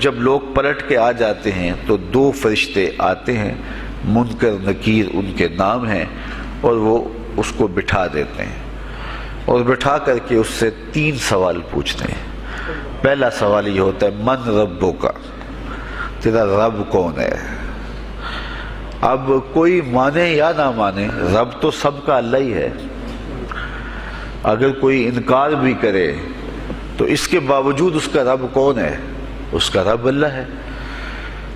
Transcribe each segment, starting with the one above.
جب لوگ پلٹ کے آ جاتے ہیں تو 2 فرشتے آتے ہیں، منکر نکیر ان کے نام ہیں، اور وہ اس کو بٹھا دیتے ہیں اور بٹھا کر کے اس سے 3 سوال پوچھتے ہیں۔ پہلا سوال یہ ہوتا ہے من ربک، تیرا رب کون ہے؟ اب کوئی مانے یا نہ مانے، رب تو سب کا اللہ ہی ہے۔ اگر کوئی انکار بھی کرے تو اس کے باوجود اس کا رب کون ہے؟ اس کا رب اللہ ہے۔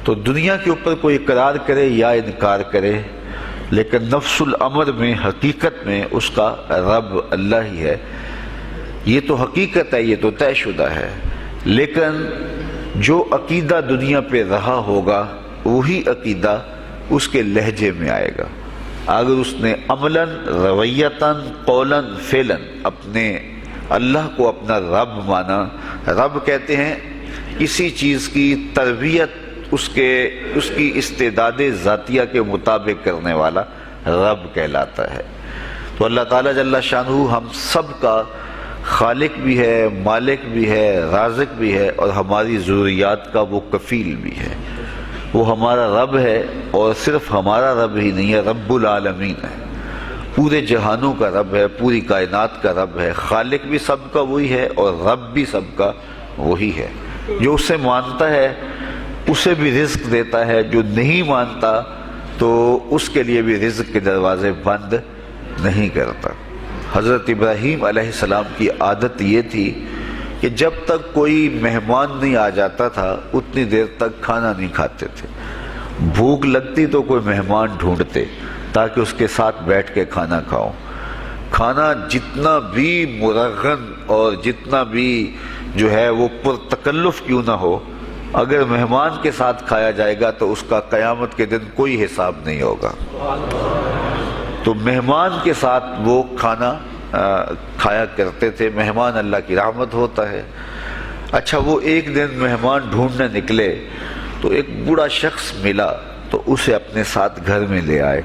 تو دنیا کے اوپر کوئی اقرار کرے یا انکار کرے، لیکن نفس الامر میں، حقیقت میں اس کا رب اللہ ہی ہے۔ یہ تو حقیقت ہے، یہ تو طے شدہ ہے۔ لیکن جو عقیدہ دنیا پہ رہا ہوگا وہی عقیدہ اس کے لہجے میں آئے گا۔ اگر اس نے عملاً، رویتاً، قولاً، فعلاً اپنے اللہ کو اپنا رب مانا، رب کہتے ہیں کسی چیز کی تربیت اس کی استعداد ذاتیہ کے مطابق کرنے والا رب کہلاتا ہے۔ تو اللہ تعالیٰ جل شانہ ہم سب کا خالق بھی ہے، مالک بھی ہے، رازق بھی ہے، اور ہماری ضروریات کا وہ کفیل بھی ہے۔ وہ ہمارا رب ہے، اور صرف ہمارا رب ہی نہیں ہے، رب العالمین ہے، پورے جہانوں کا رب ہے، پوری کائنات کا رب ہے۔ خالق بھی سب کا وہی ہے اور رب بھی سب کا وہی ہے۔ جو اسے مانتا ہے اسے بھی رزق دیتا ہے، جو نہیں مانتا تو اس کے لیے بھی رزق کے دروازے بند نہیں کرتا۔ حضرت ابراہیم علیہ السلام کی عادت یہ تھی کہ جب تک کوئی مہمان نہیں آ جاتا تھا اتنی دیر تک کھانا نہیں کھاتے تھے۔ بھوک لگتی تو کوئی مہمان ڈھونڈتے تاکہ اس کے ساتھ بیٹھ کے کھانا کھاؤ۔ کھانا جتنا بھی مرغن اور جتنا بھی جو ہے وہ پرتکلف کیوں نہ ہو، اگر مہمان کے ساتھ کھایا جائے گا تو اس کا قیامت کے دن کوئی حساب نہیں ہوگا۔ تو مہمان کے ساتھ وہ کھانا کھایا کرتے تھے۔ مہمان اللہ کی رحمت ہوتا ہے۔ اچھا، وہ ایک دن مہمان ڈھونڈنے نکلے تو ایک بوڑھا شخص ملا تو اسے اپنے ساتھ گھر میں لے آئے،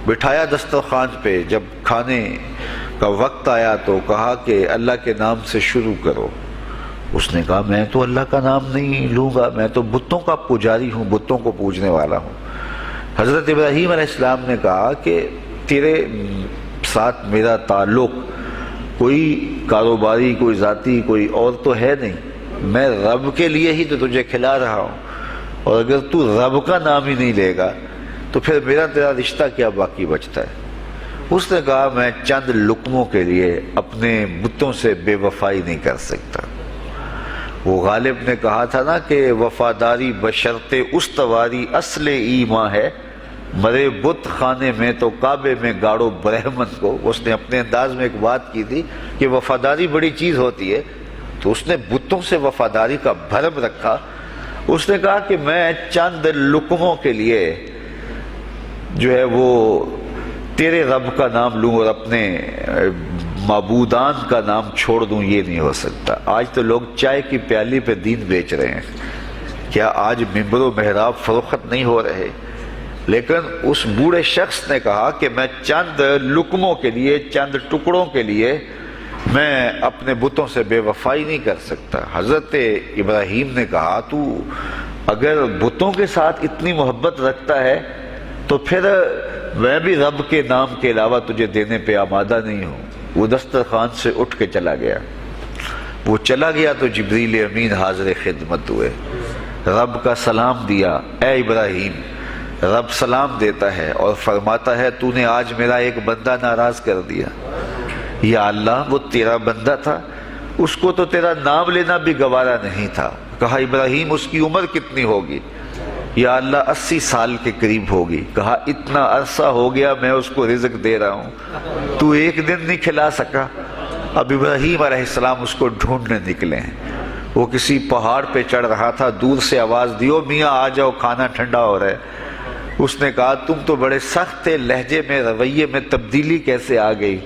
بٹھایا دسترخوان پہ۔ جب کھانے کا وقت آیا تو کہا کہ اللہ کے نام سے شروع کرو۔ اس نے کہا میں تو اللہ کا نام نہیں لوں گا، میں تو بتوں کا پجاری ہوں، بتوں کو پوجنے والا ہوں۔ حضرت ابراہیم علیہ السلام نے کہا کہ تیرے ساتھ میرا تعلق کوئی کاروباری، کوئی ذاتی، کوئی اور تو ہے نہیں، میں رب کے لیے ہی تو تجھے کھلا رہا ہوں، اور اگر تو رب کا نام ہی نہیں لے گا تو پھر میرا تیرا رشتہ کیا باقی بچتا ہے؟ اس نے کہا میں چند لقموں کے لیے اپنے بتوں سے بے وفائی نہیں کر سکتا۔ وہ غالب نے کہا تھا نا کہ وفاداری بشرط استواری اصل ایمان ہے، مرے بت خانے میں تو کعبے میں گاڑو برہمن کو۔ اس نے اپنے انداز میں ایک بات کی تھی کہ وفاداری بڑی چیز ہوتی ہے، تو اس نے بتوں سے وفاداری کا بھرم رکھا۔ اس نے کہا کہ میں چند لقموں کے لیے جو ہے وہ تیرے رب کا نام لوں اور اپنے معبودان کا نام چھوڑ دوں، یہ نہیں ہو سکتا۔ آج تو لوگ چائے کی پیالی پہ دین بیچ رہے ہیں، کیا آج ممبر و محراب فروخت نہیں ہو رہے؟ لیکن اس بوڑھے شخص نے کہا کہ میں چند لقموں کے لیے، چند ٹکڑوں کے لیے میں اپنے بتوں سے بے وفائی نہیں کر سکتا۔ حضرت ابراہیم نے کہا تو اگر بتوں کے ساتھ اتنی محبت رکھتا ہے تو پھر میں بھی رب کے نام کے علاوہ تجھے دینے پہ آمادہ نہیں ہوں۔ وہ دسترخوان سے اٹھ کے چلا گیا۔ وہ چلا گیا تو جبریل امین حاضر خدمت ہوئے، رب کا سلام دیا، اے ابراہیم۔ رب سلام دیتا ہے اور فرماتا ہے تو نے آج میرا ایک بندہ ناراض کر دیا۔ یا اللہ، وہ تیرا بندہ تھا، اس کو تو تیرا نام لینا بھی گوارا نہیں تھا۔ کہا ابراہیم اس کی عمر کتنی ہوگی؟ یا اللہ 80 سال کے قریب ہوگی۔ کہا اتنا عرصہ ہو گیا میں اس کو رزق دے رہا ہوں، تو ایک دن نہیں کھلا سکا؟ اب ابراہیم علیہ السلام اس کو ڈھونڈنے نکلے ہیں۔ وہ کسی پہاڑ پہ چڑھ رہا تھا، دور سے آواز دیو میاں آ جاؤ، کھانا ٹھنڈا ہو رہا ہے۔ اس نے کہا تم تو بڑے سخت تھے، لہجے میں، رویے میں تبدیلی کیسے آ گئی؟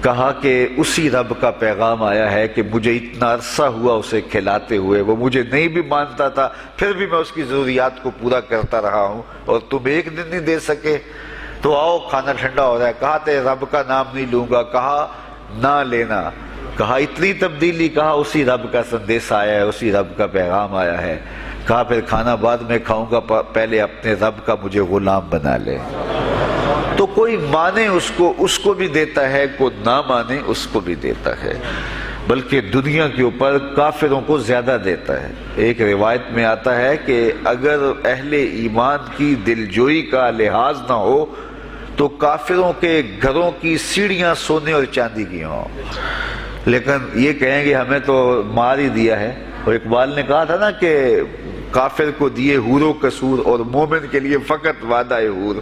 کہا کہ اسی رب کا پیغام آیا ہے کہ مجھے اتنا عرصہ ہوا اسے کھلاتے ہوئے، وہ مجھے نہیں بھی مانتا تھا، پھر بھی میں اس کی ضروریات کو پورا کرتا رہا ہوں، اور تم ایک دن نہیں دے سکے؟ تو آؤ کھانا ٹھنڈا ہو رہا ہے۔ کہا تے رب کا نام نہیں لوں گا، کہا نہ لینا، کہا اتنی تبدیلی؟ کہا اسی رب کا سندیش آیا ہے، اسی رب کا پیغام آیا ہے۔ کہا پھر کھانا بعد میں کھاؤں گا، پہلے اپنے رب کا مجھے غلام بنا لے۔ تو کوئی مانے اس کو بھی دیتا ہے، کوئی نہ مانے اس کو بھی دیتا ہے، بلکہ دنیا کے اوپر کافروں کو زیادہ دیتا ہے۔ ایک روایت میں آتا ہے کہ اگر اہل ایمان کی دلجوئی کا لحاظ نہ ہو تو کافروں کے گھروں کی سیڑھیاں سونے اور چاندی کی ہوں، لیکن یہ کہیں گے ہمیں تو مار ہی دیا ہے۔ اور اقبال نے کہا تھا نا کہ کافر کو دیے حور و قصور اور مومن کے لیے فقط وعدہ حور۔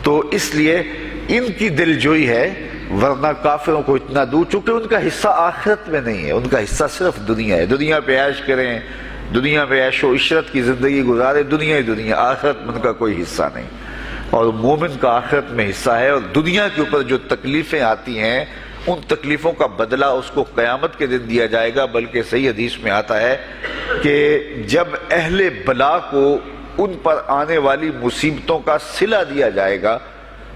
تو اس لیے ان کی دلجوئی ہے، ورنہ کافروں کو اتنا دور، چونکہ ان کا حصہ آخرت میں نہیں ہے، ان کا حصہ صرف دنیا ہے۔ دنیا پہ عیش کریں، دنیا پہ عیش و عشرت کی زندگی گزارے، دنیا ہی دنیا، آخرت میں ان کا کوئی حصہ نہیں۔ اور مومن کا آخرت میں حصہ ہے، اور دنیا کے اوپر جو تکلیفیں آتی ہیں ان تکلیفوں کا بدلہ اس کو قیامت کے دن دیا جائے گا۔ بلکہ صحیح حدیث میں آتا ہے کہ جب اہل بلا کو ان پر آنے والی مصیبتوں کا صلہ دیا جائے گا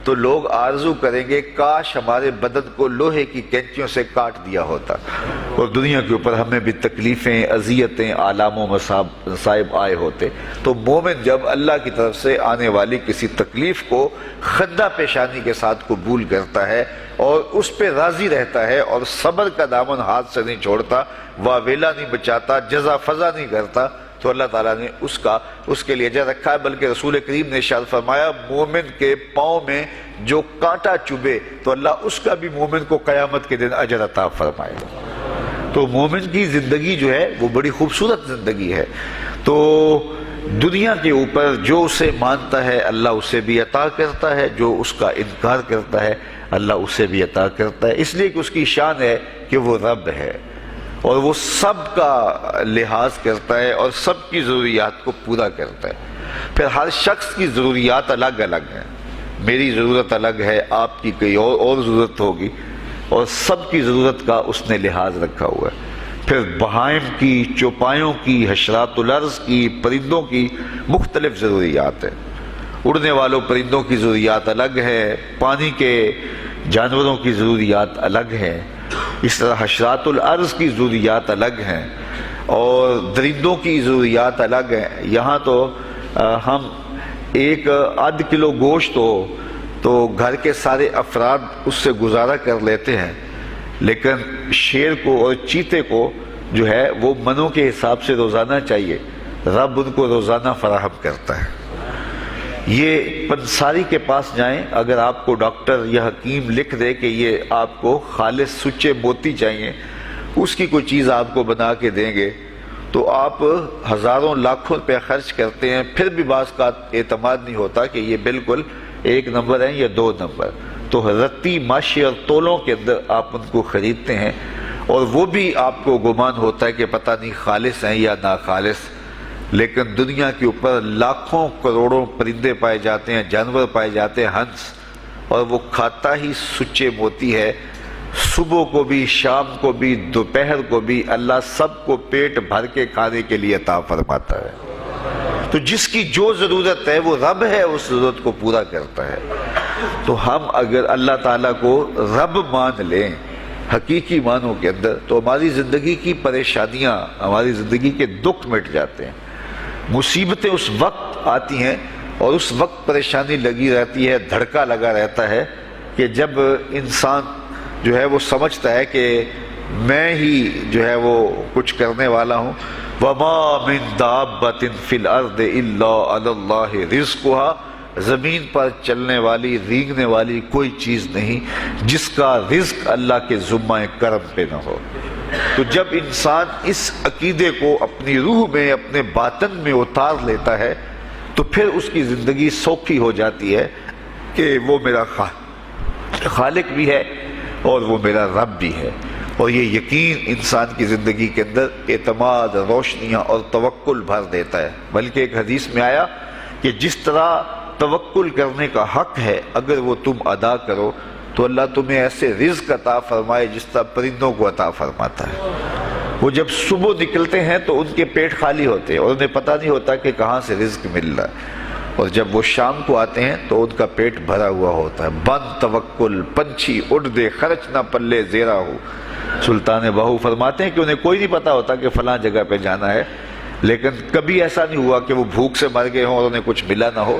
تو لوگ آرزو کریں گے کاش ہمارے بدن کو لوہے کی کینچیوں سے کاٹ دیا ہوتا، اور دنیا کے اوپر ہمیں بھی تکلیفیں، اذیتیں، آلام و مصائب آئے ہوتے۔ تو مومن جب اللہ کی طرف سے آنے والی کسی تکلیف کو خندہ پیشانی کے ساتھ قبول کرتا ہے اور اس پہ راضی رہتا ہے اور صبر کا دامن ہاتھ سے نہیں چھوڑتا، واویلا نہیں بچاتا، جزا فضا نہیں کرتا، تو اللہ تعالیٰ نے اس کے لیے اجر رکھا ہے۔ بلکہ رسول کریم نے ارشاد فرمایا مومن کے پاؤں میں جو کانٹا چبھے تو اللہ اس کا بھی مومن کو قیامت کے دن اجر عطا فرمائے گا۔ تو مومن کی زندگی جو ہے وہ بڑی خوبصورت زندگی ہے۔ تو دنیا کے اوپر جو اسے مانتا ہے اللہ اسے بھی عطا کرتا ہے، جو اس کا انکار کرتا ہے اللہ اسے بھی عطا کرتا ہے، اس لیے کہ اس کی شان ہے کہ وہ رب ہے اور وہ سب کا لحاظ کرتا ہے اور سب کی ضروریات کو پورا کرتا ہے۔ پھر ہر شخص کی ضروریات الگ الگ ہیں، میری ضرورت الگ ہے، آپ کی کوئی اور ضرورت ہوگی، اور سب کی ضرورت کا اس نے لحاظ رکھا ہوا ہے۔ پھر بہائم کی، چوپایوں کی، حشرات الارض کی، پرندوں کی مختلف ضروریات ہیں۔ اڑنے والوں پرندوں کی ضروریات الگ ہے، پانی کے جانوروں کی ضروریات الگ ہیں، اس طرح حشرات الارض کی ضروریات الگ ہیں اور درندوں کی ضروریات الگ ہیں۔ یہاں تو ہم ایک آدھ کلو گوشت ہو تو گھر کے سارے افراد اس سے گزارا کر لیتے ہیں، لیکن شیر کو اور چیتے کو جو ہے وہ منوں کے حساب سے روزانہ چاہیے، رب ان کو روزانہ فراہم کرتا ہے۔ یہ پنساری کے پاس جائیں، اگر آپ کو ڈاکٹر یا حکیم لکھ دے کہ یہ آپ کو خالص سچے موتی چاہیے، اس کی کوئی چیز آپ کو بنا کے دیں گے تو آپ ہزاروں لاکھوں روپے خرچ کرتے ہیں، پھر بھی بعض کا اعتماد نہیں ہوتا کہ یہ بالکل 1 نمبر ہیں یا 2 نمبر۔ تو رتی، ماشی اور تولوں کے اندر آپ ان کو خریدتے ہیں، اور وہ بھی آپ کو گمان ہوتا ہے کہ پتہ نہیں خالص ہیں یا ناخالص، لیکن دنیا کے اوپر لاکھوں کروڑوں پرندے پائے جاتے ہیں، جانور پائے جاتے ہیں، ہنس، اور وہ کھاتا ہی سچے موتی ہے۔ صبح کو بھی، شام کو بھی، دوپہر کو بھی اللہ سب کو پیٹ بھر کے کھانے کے لیے عطا فرماتا ہے۔ تو جس کی جو ضرورت ہے وہ رب ہے، اس ضرورت کو پورا کرتا ہے۔ تو ہم اگر اللہ تعالیٰ کو رب مان لیں حقیقی معنوں کے اندر تو ہماری زندگی کی پریشانیاں، ہماری زندگی کے دکھ مٹ جاتے ہیں۔ مصیبتیں اس وقت آتی ہیں اور اس وقت پریشانی لگی رہتی ہے، دھڑکا لگا رہتا ہے کہ جب انسان جو ہے وہ سمجھتا ہے کہ میں ہی جو ہے وہ کچھ کرنے والا ہوں۔ وَمَا مِن دَابَّةٍ فِي الْأَرْضِ إِلَّا عَلَى اللَّهِ رِزْقُهَا، زمین پر چلنے والی، رینگنے والی کوئی چیز نہیں جس کا رزق اللہ کے ذمہ کرم پہ نہ ہو۔ تو جب انسان اس عقیدے کو اپنی روح میں، اپنے باطن میں اتار لیتا ہے تو پھر اس کی زندگی سوکھی ہو جاتی ہے کہ وہ میرا خالق بھی ہے اور وہ میرا رب بھی ہے، اور یہ یقین انسان کی زندگی کے اندر اعتماد، روشنیاں اور توکل بھر دیتا ہے۔ بلکہ ایک حدیث میں آیا کہ جس طرح توکل کرنے کا حق ہے اگر وہ تم ادا کرو تو اللہ تمہیں ایسے رزق عطا فرمائے جس طرح پرندوں کو عطا فرماتا ہے۔ وہ جب صبح نکلتے ہیں تو ان کے پیٹ خالی ہوتے ہیں اور انہیں پتہ نہیں ہوتا کہ کہاں سے رزق مل رہا ہے، اور جب وہ شام کو آتے ہیں تو ان کا پیٹ بھرا ہوا ہوتا ہے۔ بند توکل، پنچھی اڑ دے، خرچ نہ پلے زیرا ہو، سلطان باہو فرماتے ہیں کہ انہیں کوئی نہیں پتا ہوتا کہ فلاں جگہ پہ جانا ہے، لیکن کبھی ایسا نہیں ہوا کہ وہ بھوک سے مر گئے ہوں اور انہیں کچھ ملا نہ ہو،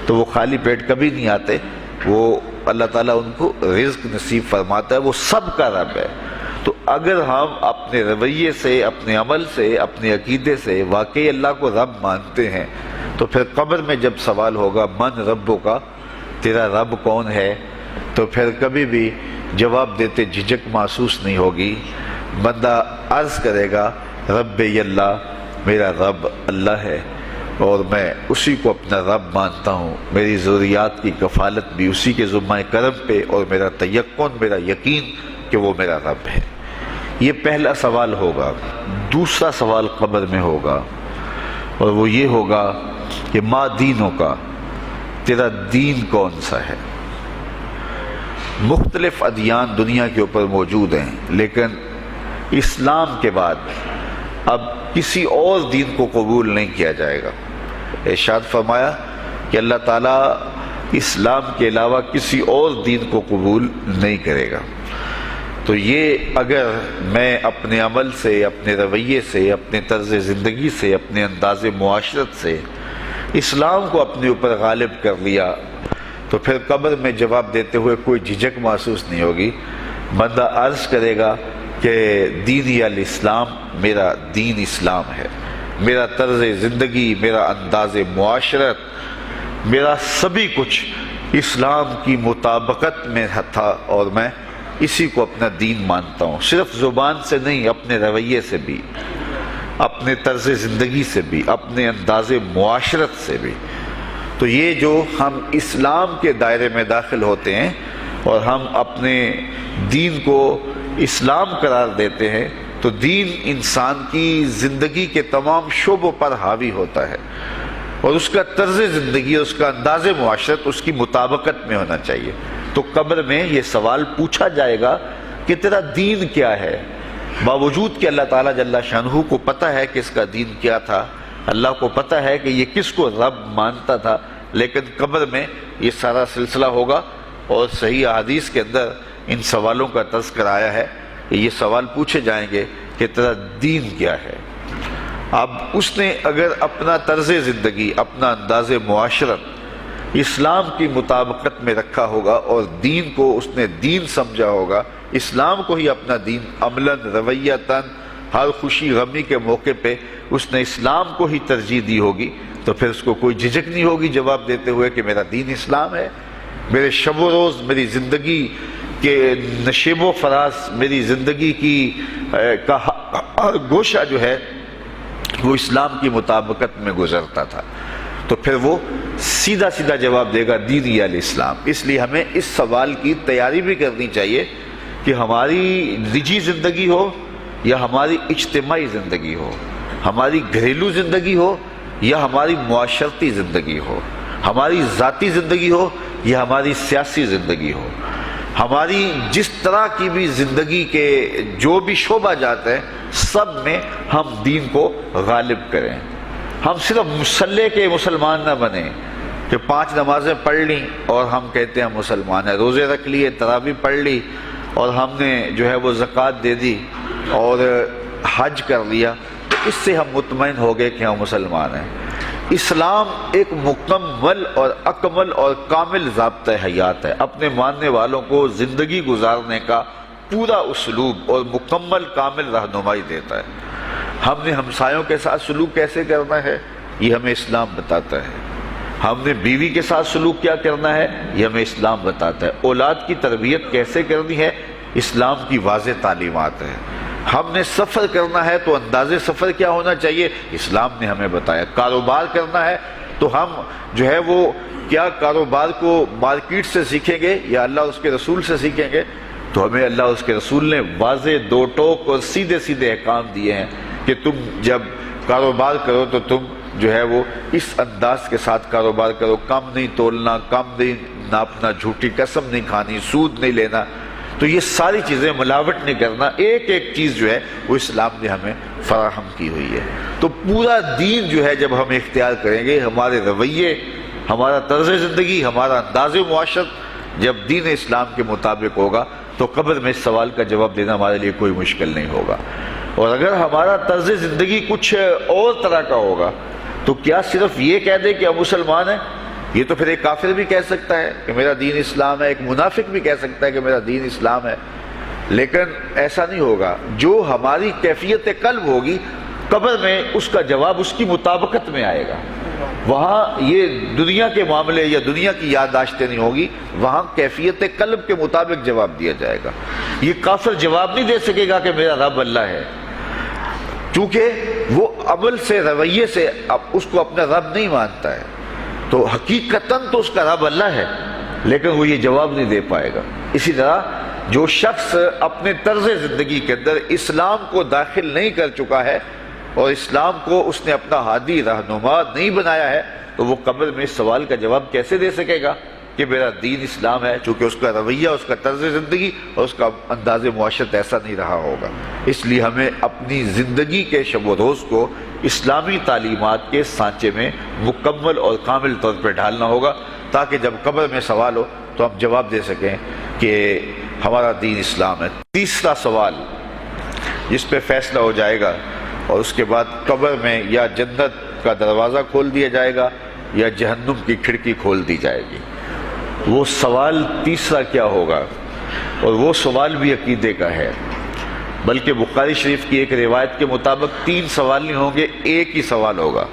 تو وہ خالی پیٹ کبھی نہیں آتے، وہ اللہ تعالیٰ ان کو رزق نصیب فرماتا ہے، وہ سب کا رب ہے۔ تو اگر ہم اپنے رویے سے، اپنے عمل سے، اپنے عقیدے سے واقعی اللہ کو رب مانتے ہیں، تو پھر قبر میں جب سوال ہوگا من ربوں کا، تیرا رب کون ہے، تو پھر کبھی بھی جواب دیتے جھجک محسوس نہیں ہوگی۔ بندہ عرض کرے گا رب اللہ، میرا رب اللہ ہے اور میں اسی کو اپنا رب مانتا ہوں، میری ضروریات کی کفالت بھی اسی کے ذمہ کرم پہ، اور میرا تیقن، میرا یقین کہ وہ میرا رب ہے۔ یہ پہلا سوال ہوگا۔ دوسرا سوال قبر میں ہوگا، اور وہ یہ ہوگا کہ ما دینوں کا، تیرا دین کون سا ہے؟ مختلف ادیان دنیا کے اوپر موجود ہیں، لیکن اسلام کے بعد اب کسی اور دین کو قبول نہیں کیا جائے گا۔ ارشاد فرمایا کہ اللہ تعالیٰ اسلام کے علاوہ کسی اور دین کو قبول نہیں کرے گا۔ تو یہ اگر میں اپنے عمل سے، اپنے رویے سے، اپنے طرز زندگی سے، اپنے انداز معاشرت سے اسلام کو اپنے اوپر غالب کر لیا، تو پھر قبر میں جواب دیتے ہوئے کوئی جھجک محسوس نہیں ہوگی۔ بندہ عرض کرے گا کہ دینی الاسلام، میرا دین اسلام ہے، میرا طرز زندگی، میرا انداز معاشرت، میرا سبھی کچھ اسلام کی مطابقت میں تھا، اور میں اسی کو اپنا دین مانتا ہوں، صرف زبان سے نہیں، اپنے رویے سے بھی، اپنے طرز زندگی سے بھی، اپنے انداز معاشرت سے بھی۔ تو یہ جو ہم اسلام کے دائرے میں داخل ہوتے ہیں اور ہم اپنے دین کو اسلام قرار دیتے ہیں، تو دین انسان کی زندگی کے تمام شعبوں پر حاوی ہوتا ہے، اور اس کا طرز زندگی، اس کا انداز معاشرت اس کی مطابقت میں ہونا چاہیے۔ تو قبر میں یہ سوال پوچھا جائے گا کہ تیرا دین کیا ہے، باوجود کہ اللہ تعالیٰ جل شانہ کو پتہ ہے کہ اس کا دین کیا تھا، اللہ کو پتہ ہے کہ یہ کس کو رب مانتا تھا، لیکن قبر میں یہ سارا سلسلہ ہوگا، اور صحیح احادیث کے اندر ان سوالوں کا تذکر آیا ہے کہ یہ سوال پوچھے جائیں گے کہ تیرا دین کیا ہے۔ اب اس نے اگر اپنا طرز زندگی، اپنا انداز معاشرت اسلام کی مطابقت میں رکھا ہوگا، اور دین کو اس نے دین سمجھا ہوگا، اسلام کو ہی اپنا دین عملاً، رویتاً، ہر خوشی غمی کے موقع پہ اس نے اسلام کو ہی ترجیح دی ہوگی، تو پھر اس کو کوئی جھجک نہیں ہوگی جواب دیتے ہوئے کہ میرا دین اسلام ہے، میرے شب و روز، میری زندگی کے نشیب و فراز، میری زندگی کی کا ہر گوشہ جو ہے وہ اسلام کی مطابقت میں گزرتا تھا۔ تو پھر وہ سیدھا سیدھا جواب دے گا دینی الاسلام۔ اس لیے ہمیں اس سوال کی تیاری بھی کرنی چاہیے کہ ہماری نجی زندگی ہو یا ہماری اجتماعی زندگی ہو، ہماری گھریلو زندگی ہو یا ہماری معاشرتی زندگی ہو، ہماری ذاتی زندگی ہو یا ہماری سیاسی زندگی ہو، ہماری جس طرح کی بھی زندگی کے جو بھی شعبہ جاتے ہیں، سب میں ہم دین کو غالب کریں۔ ہم صرف مسلح کے مسلمان نہ بنیں کہ 5 نمازیں پڑھ لیں اور ہم کہتے ہیں مسلمان ہیں، روزے رکھ لیے، تراویح پڑھ لی، اور ہم نے جو ہے وہ زکوٰۃ دے دی اور حج کر لیا، تو اس سے ہم مطمئن ہو گئے کہ ہم مسلمان ہیں۔ اسلام ایک مکمل اور اکمل اور کامل ضابطۂ حیات ہے، اپنے ماننے والوں کو زندگی گزارنے کا پورا اسلوب اور مکمل کامل رہنمائی دیتا ہے۔ ہم نے ہمسایوں کے ساتھ سلوک کیسے کرنا ہے، یہ ہمیں اسلام بتاتا ہے۔ ہم نے بیوی کے ساتھ سلوک کیا کرنا ہے، یہ ہمیں اسلام بتاتا ہے۔ اولاد کی تربیت کیسے کرنی ہے، اسلام کی واضح تعلیمات ہیں۔ ہم نے سفر کرنا ہے تو انداز سفر کیا ہونا چاہیے، اسلام نے ہمیں بتایا۔ کاروبار کرنا ہے تو ہم جو ہے وہ کیا کاروبار کو مارکیٹ سے سیکھیں گے یا اللہ اس کے رسول سے سیکھیں گے، تو ہمیں اللہ اس کے رسول نے واضح 2 ٹوک اور سیدھے سیدھے احکام دیے ہیں کہ تم جب کاروبار کرو تو تم جو ہے وہ اس انداز کے ساتھ کاروبار کرو، کم نہیں تولنا، کم نہیں ناپنا، جھوٹی قسم نہیں کھانی، سود نہیں لینا۔ تو یہ ساری چیزیں، ملاوٹ نہیں کرنا، ایک ایک چیز جو ہے وہ اسلام نے ہمیں فراہم کی ہوئی ہے۔ تو پورا دین جو ہے جب ہم اختیار کریں گے، ہمارے رویے، ہمارا طرز زندگی، ہمارا انداز معاشرت جب دین اسلام کے مطابق ہوگا، تو قبر میں اس سوال کا جواب دینا ہمارے لیے کوئی مشکل نہیں ہوگا۔ اور اگر ہمارا طرز زندگی کچھ اور طرح کا ہوگا تو کیا صرف یہ کہہ دے کہ ہم مسلمان ہیں؟ یہ تو پھر ایک کافر بھی کہہ سکتا ہے کہ میرا دین اسلام ہے، ایک منافق بھی کہہ سکتا ہے کہ میرا دین اسلام ہے، لیکن ایسا نہیں ہوگا۔ جو ہماری کیفیت قلب ہوگی قبر میں اس کا جواب اس کی مطابقت میں آئے گا۔ وہاں یہ دنیا کے معاملے یا دنیا کی یادداشتیں نہیں ہوگی، وہاں کیفیت قلب کے مطابق جواب دیا جائے گا۔ یہ کافر جواب نہیں دے سکے گا کہ میرا رب اللہ ہے، چونکہ وہ عمل سے، رویے سے اس کو اپنا رب نہیں مانتا ہے، تو حقیقتاً تو اس کا رب اللہ ہے، لیکن وہ یہ جواب نہیں دے پائے گا۔ اسی طرح جو شخص اپنے طرز زندگی کے اندر اسلام کو داخل نہیں کر چکا ہے اور اسلام کو اس نے اپنا ہادی رہنما نہیں بنایا ہے، تو وہ قبر میں اس سوال کا جواب کیسے دے سکے گا کہ میرا دین اسلام ہے، چونکہ اس کا رویہ، اس کا طرز زندگی اور اس کا انداز معاشرت ایسا نہیں رہا ہوگا۔ اس لیے ہمیں اپنی زندگی کے شب و روز کو اسلامی تعلیمات کے سانچے میں مکمل اور کامل طور پہ ڈھالنا ہوگا، تاکہ جب قبر میں سوال ہو تو ہم جواب دے سکیں کہ ہمارا دین اسلام ہے۔ تیسرا سوال جس پہ فیصلہ ہو جائے گا، اور اس کے بعد قبر میں یا جنت کا دروازہ کھول دیا جائے گا یا جہنم کی کھڑکی کھول دی جائے گی، وہ سوال تیسرا کیا ہوگا؟ اور وہ سوال بھی عقیدے کا ہے، بلکہ بخاری شریف کی ایک روایت کے مطابق 3 سوال نہیں ہوں گے، ایک ہی سوال ہوگا،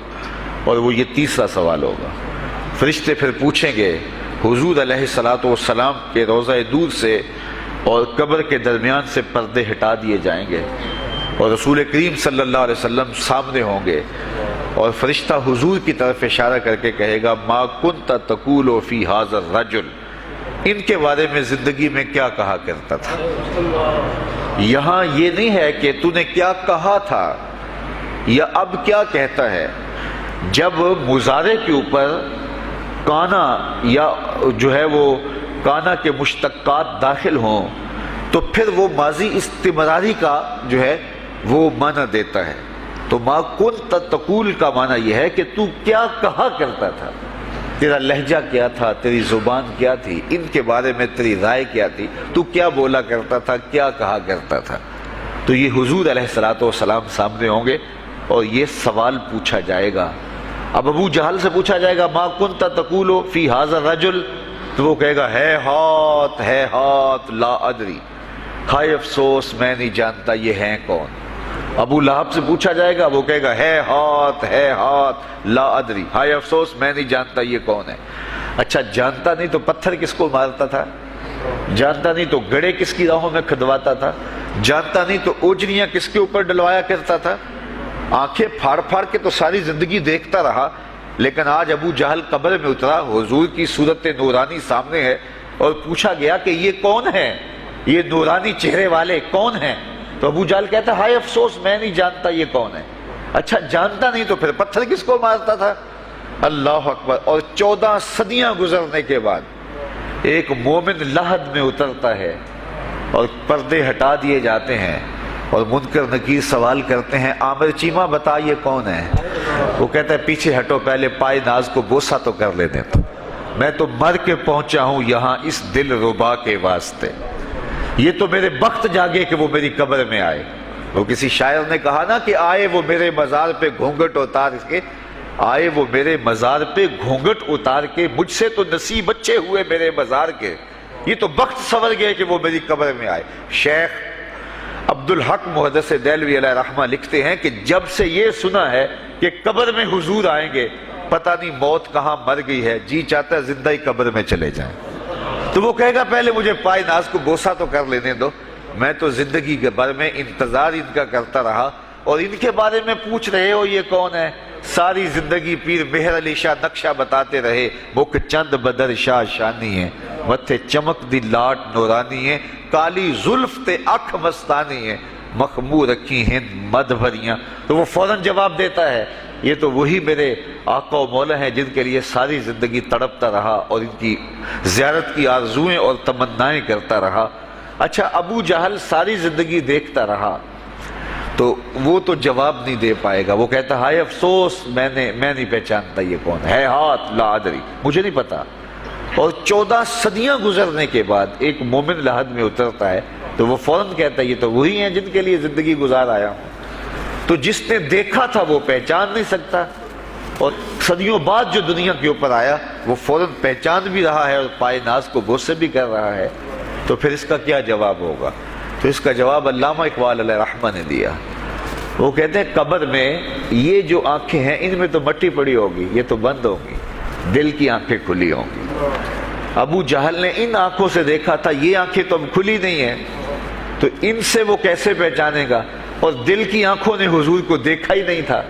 اور وہ یہ تیسرا سوال ہوگا۔ فرشتے پھر پوچھیں گے، حضور علیہ الصلوۃ والسلام کے روضہ دور سے اور قبر کے درمیان سے پردے ہٹا دیے جائیں گے، اور رسول کریم صلی اللہ علیہ وسلم سامنے ہوں گے، اور فرشتہ حضور کی طرف اشارہ کر کے کہے گا، ما کنت تقول فی ھذا الرجل، ان کے بارے میں زندگی میں کیا کہا کرتا تھا۔ یہاں یہ نہیں ہے کہ تو نے کیا کہا تھا یا اب کیا کہتا ہے۔ جب مضارع کے اوپر کانا یا جو ہے وہ کانا کے مشتقات داخل ہوں تو پھر وہ ماضی استمراری کا جو ہے وہ معنی دیتا ہے۔ تو ما کنت تقول کا معنی یہ ہے کہ تو کیا کہا کرتا تھا، تیرا لہجہ کیا تھا، تیری زبان کیا تھی، ان کے بارے میں تیری رائے کیا تھی، تو کیا بولا کرتا تھا، کیا کہا کرتا تھا۔ تو یہ حضور علیہ الصلوۃ والسلام سامنے ہوں گے اور یہ سوال پوچھا جائے گا۔ اب ابو جہل سے پوچھا جائے گا، ما کنت تقول فی ھذا الرجل، تو وہ کہے گا، ہے ہاتھ لا ادری، ہائے افسوس میں نہیں جانتا یہ ہیں کون۔ ابو لہب سے پوچھا جائے گا، وہ کہے گا، ہے ہاتھ لا ادری، ہائے افسوس میں نہیں جانتا یہ کون ہے۔ اچھا، جانتا نہیں تو پتھر کس کو مارتا تھا، جانتا نہیں تو گڑے کس کی راہوں میں کھدواتا تھا، جانتا نہیں تو اوجریاں کس کے اوپر ڈلوایا کرتا تھا۔ آنکھیں پھاڑ پھاڑ کے تو ساری زندگی دیکھتا رہا، لیکن آج ابو جہل قبر میں اترا، حضور کی صورت نورانی سامنے ہے، اور پوچھا گیا کہ یہ کون ہے، یہ نورانی چہرے والے کون ہیں؟ تو ابو جہل کہتا ہے، ہائے افسوس میں نہیں جانتا یہ کون ہے۔ اچھا، جانتا نہیں تو پھر پتھر کس کو مارتا تھا؟ اللہ اکبر۔ اور 14 صدیاں گزرنے کے بعد ایک مومن لحد میں اترتا ہے اور پردے ہٹا دیے جاتے ہیں، اور منکر نکیر سوال کرتے ہیں، عامر چیمہ بتا یہ کون ہے؟ وہ کہتا ہے، پیچھے ہٹو، پہلے پائے ناز کو بوسہ تو کر لینے تو، میں تو مر کے پہنچا ہوں یہاں اس دل ربا کے واسطے، یہ تو میرے بخت جاگے کہ وہ میری قبر میں آئے۔ وہ کسی شاعر نے کہا نا کہ آئے وہ میرے مزار پہ گھونگھٹ اتار کے، آئے وہ میرے مزار پہ گھونگھٹ اتار کے، مجھ سے تو نصیب اچھے ہوئے میرے مزار کے، یہ تو بخت سنور گئے کہ وہ میری قبر میں آئے۔ شیخ عبدالحق محدث دہلوی علیہ رحمہ لکھتے ہیں کہ جب سے یہ سنا ہے کہ قبر میں حضور آئیں گے، پتہ نہیں موت کہاں مر گئی ہے، جی چاہتا ہے زندہ ہی قبر میں چلے جائیں۔ تو وہ کہے گا، پہلے مجھے پائے ناز کو بوسہ تو کر لینے دو، میں تو زندگی کے بھر میں انتظار ان کا کرتا رہا، اور ان کے بارے میں پوچھ رہے ہو یہ کون ہے؟ ساری زندگی پیر مہر علی شاہ نقشہ بتاتے رہے، مکھ چند بدر شاہ شانی ہے، متھے چمک دی لاٹ نورانی ہے، کالی زلف تے اکھ مستانی ہے، مخمور رکھی ہند مد بھریاں۔ تو وہ فوراً جواب دیتا ہے، یہ تو وہی میرے آقا و مولا ہیں جن کے لیے ساری زندگی تڑپتا رہا اور ان کی زیارت کی آرزوئیں اور تمنائیں کرتا رہا۔ اچھا، ابو جہل ساری زندگی دیکھتا رہا تو وہ تو جواب نہیں دے پائے گا، وہ کہتا، ہائے افسوس میں نہیں پہچانتا یہ کون ہے، ہاتھ لا ادری، مجھے نہیں پتا۔ اور 14 صدیاں گزرنے کے بعد ایک مومن لحد میں اترتا ہے تو وہ فوراً کہتا ہے یہ تو وہی ہیں جن کے لیے زندگی گزار آیا ہوں۔ تو جس نے دیکھا تھا وہ پہچان نہیں سکتا، اور صدیوں بعد جو دنیا کے اوپر آیا وہ فوراً پہچان بھی رہا ہے اور پائے ناز کو بوسے بھی کر رہا ہے۔ تو پھر اس کا کیا جواب ہوگا؟ تو اس کا جواب علامہ اقبال علیہ رحمہ نے دیا۔ وہ کہتے ہیں قبر میں یہ جو آنکھیں ہیں ان میں تو مٹی پڑی ہوگی، یہ تو بند ہوگی، دل کی آنکھیں کھلی ہوں گی۔ ابو جہل نے ان آنکھوں سے دیکھا تھا، یہ آنکھیں تو اب کھلی نہیں ہیں، تو ان سے وہ کیسے پہچانے گا؟ اور دل کی آنکھوں نے حضور کو دیکھا ہی نہیں تھا۔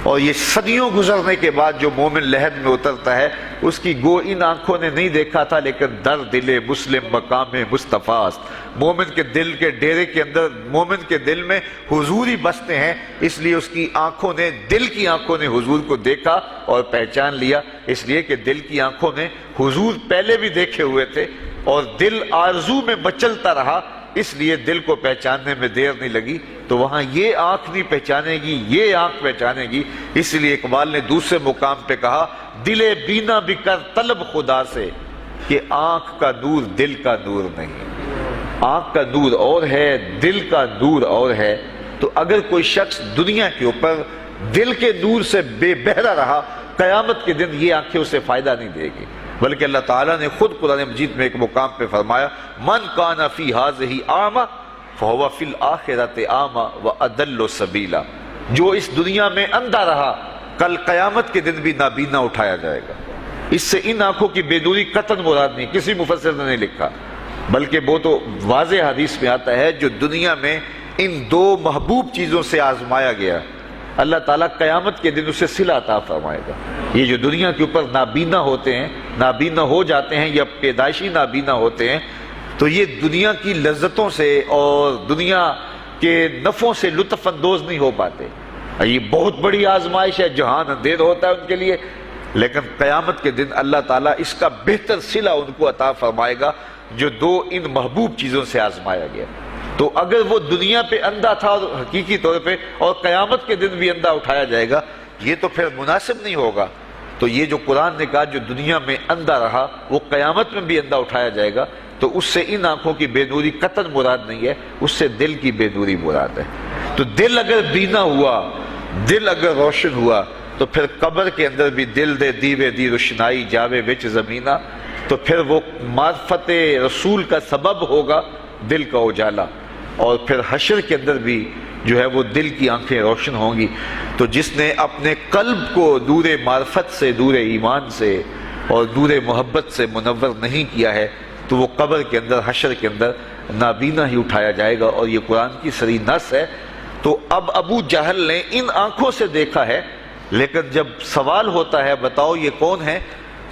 اور یہ صدیوں گزرنے کے بعد جو مومن لحد میں اترتا ہے اس کی گو ان آنکھوں نے نہیں دیکھا تھا، لیکن در دل مسلم مقام مصطفیٰ است، مومن کے دل کے ڈیرے کے اندر مومن کے دل میں حضور ہی بستے ہیں، اس لیے اس کی آنکھوں نے، دل کی آنکھوں نے حضور کو دیکھا اور پہچان لیا، اس لیے کہ دل کی آنکھوں نے حضور پہلے بھی دیکھے ہوئے تھے اور دل آرزو میں مچلتا رہا، اس لیے دل کو پہچاننے میں دیر نہیں لگی۔ تو وہاں یہ آنکھ نہیں پہچانے گی، یہ آنکھ پہچانے گی، اس لیے اقبال نے دوسرے مقام پہ کہا دل بینا بھی کر طلب خدا سے کہ آنکھ کا نور دل کا نور نہیں۔ آنکھ کا نور اور ہے، دل کا نور اور ہے۔ تو اگر کوئی شخص دنیا کے اوپر دل کے نور سے بے بہرا رہا، قیامت کے دن یہ آنکھیں اسے فائدہ نہیں دے گی، بلکہ اللہ تعالیٰ نے خود قرآن مجید میں ایک مقام پہ فرمایا من کان فی ہذہ اعمی فہو فی الآخرۃ اعمی واضل سبیلا، جو اس دنیا میں اندھا رہا کل قیامت کے دن بھی نابینا اٹھایا جائے گا۔ اس سے ان آنکھوں کی بے نوری قطعاً مراد نہیں، کسی مفسر نے نہیں لکھا، بلکہ وہ تو واضح حدیث میں آتا ہے جو دنیا میں ان دو محبوب چیزوں سے آزمایا گیا، اللہ تعالیٰ قیامت کے دن اسے صلہ عطا فرمائے گا۔ یہ جو دنیا کے اوپر نابینا ہوتے ہیں، نابینا ہو جاتے ہیں یا پیدائشی نابینا ہوتے ہیں، تو یہ دنیا کی لذتوں سے اور دنیا کے نفعوں سے لطف اندوز نہیں ہو پاتے۔ یہ بہت بڑی آزمائش ہے، جہان اندھیر ہوتا ہے ان کے لیے، لیکن قیامت کے دن اللہ تعالیٰ اس کا بہتر صلہ ان کو عطا فرمائے گا جو دو ان محبوب چیزوں سے آزمایا گیا۔ تو اگر وہ دنیا پہ اندھا تھا اور حقیقی طور پہ، اور قیامت کے دن بھی اندھا اٹھایا جائے گا، یہ تو پھر مناسب نہیں ہوگا۔ تو یہ جو قرآن نے کہا جو دنیا میں اندھا رہا وہ قیامت میں بھی اندھا اٹھایا جائے گا، تو اس سے ان آنکھوں کی بے نوری قطعاً مراد نہیں ہے، اس سے دل کی بے نوری مراد ہے۔ تو دل اگر بینا ہوا، دل اگر روشن ہوا، تو پھر قبر کے اندر بھی دل دے دیوے دی روشنائی جاوے وچ زمینہ، تو پھر وہ معرفت رسول کا سبب ہوگا دل کا اجالا، اور پھر حشر کے اندر بھی جو ہے وہ دل کی آنکھیں روشن ہوں گی۔ تو جس نے اپنے قلب کو نور معرفت سے، نور ایمان سے اور نور محبت سے منور نہیں کیا ہے، تو وہ قبر کے اندر، حشر کے اندر نابینا ہی اٹھایا جائے گا، اور یہ قرآن کی صریح نص ہے۔ تو اب ابو جہل نے ان آنکھوں سے دیکھا ہے، لیکن جب سوال ہوتا ہے بتاؤ یہ کون ہے،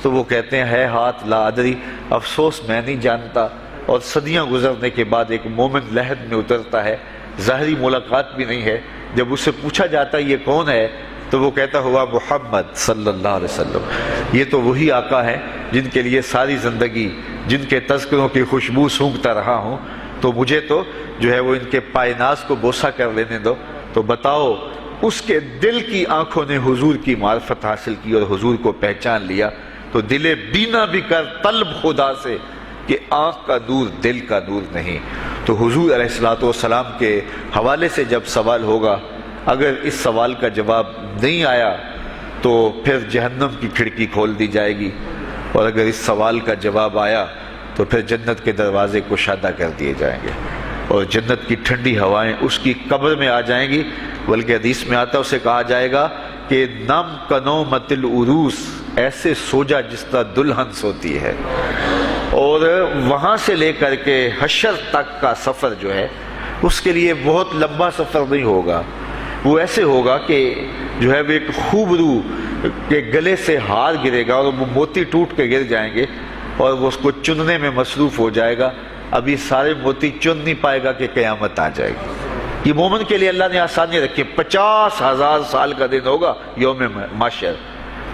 تو وہ کہتے ہیں ہے ہاتھ لا ادری، افسوس میں نہیں جانتا۔ اور صدیاں گزرنے کے بعد ایک مومن لحد میں اترتا ہے، ظاہری ملاقات بھی نہیں ہے، جب اسے پوچھا جاتا ہے یہ کون ہے، تو وہ کہتا ہوا محمد صلی اللہ علیہ وسلم، یہ تو وہی آقا ہے جن کے لیے ساری زندگی، جن کے تذکروں کی خوشبو سونگھتا رہا ہوں، تو مجھے تو جو ہے وہ ان کے پائے ناز کو بوسہ کر لینے دو۔ تو بتاؤ اس کے دل کی آنکھوں نے حضور کی معرفت حاصل کی اور حضور کو پہچان لیا، تو دل بینا بھی کر طلب خدا سے کہ آنکھ کا نور دل کا نور نہیں۔ تو حضور علیہ السلام کے حوالے سے جب سوال ہوگا، اگر اس سوال کا جواب نہیں آیا تو پھر جہنم کی کھڑکی کھول دی جائے گی، اور اگر اس سوال کا جواب آیا تو پھر جنت کے دروازے کشادہ کر دیے جائیں گے، اور جنت کی ٹھنڈی ہوائیں اس کی قبر میں آ جائیں گی۔ بلکہ حدیث میں آتا ہے، اسے کہا جائے گا کہ نم کنومت العروس، ایسے سو جا جس طرح دلہن سوتی ہے۔ اور وہاں سے لے کر کے حشر تک کا سفر جو ہے اس کے لیے بہت لمبا سفر نہیں ہوگا، وہ ایسے ہوگا کہ جو ہے وہ ایک خوبرو کے گلے سے ہار گرے گا اور وہ موتی ٹوٹ کے گر جائیں گے، اور وہ اس کو چننے میں مصروف ہو جائے گا۔ ابھی سارے موتی چن نہیں پائے گا کہ قیامت آ جائے گی۔ یہ مومن کے لیے اللہ نے آسانی رکھی، 50,000 سال کا دن ہوگا یوم محشر،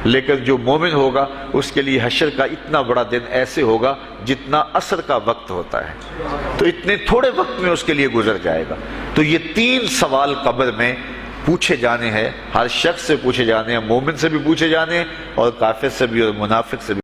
لیکن جو مومن ہوگا اس کے لیے حشر کا اتنا بڑا دن ایسے ہوگا جتنا عصر کا وقت ہوتا ہے، تو اتنے تھوڑے وقت میں اس کے لیے گزر جائے گا۔ تو یہ 3 سوال قبر میں پوچھے جانے ہیں، ہر شخص سے پوچھے جانے ہیں، مومن سے بھی پوچھے جانے ہیں اور کافر سے بھی اور منافق سے بھی۔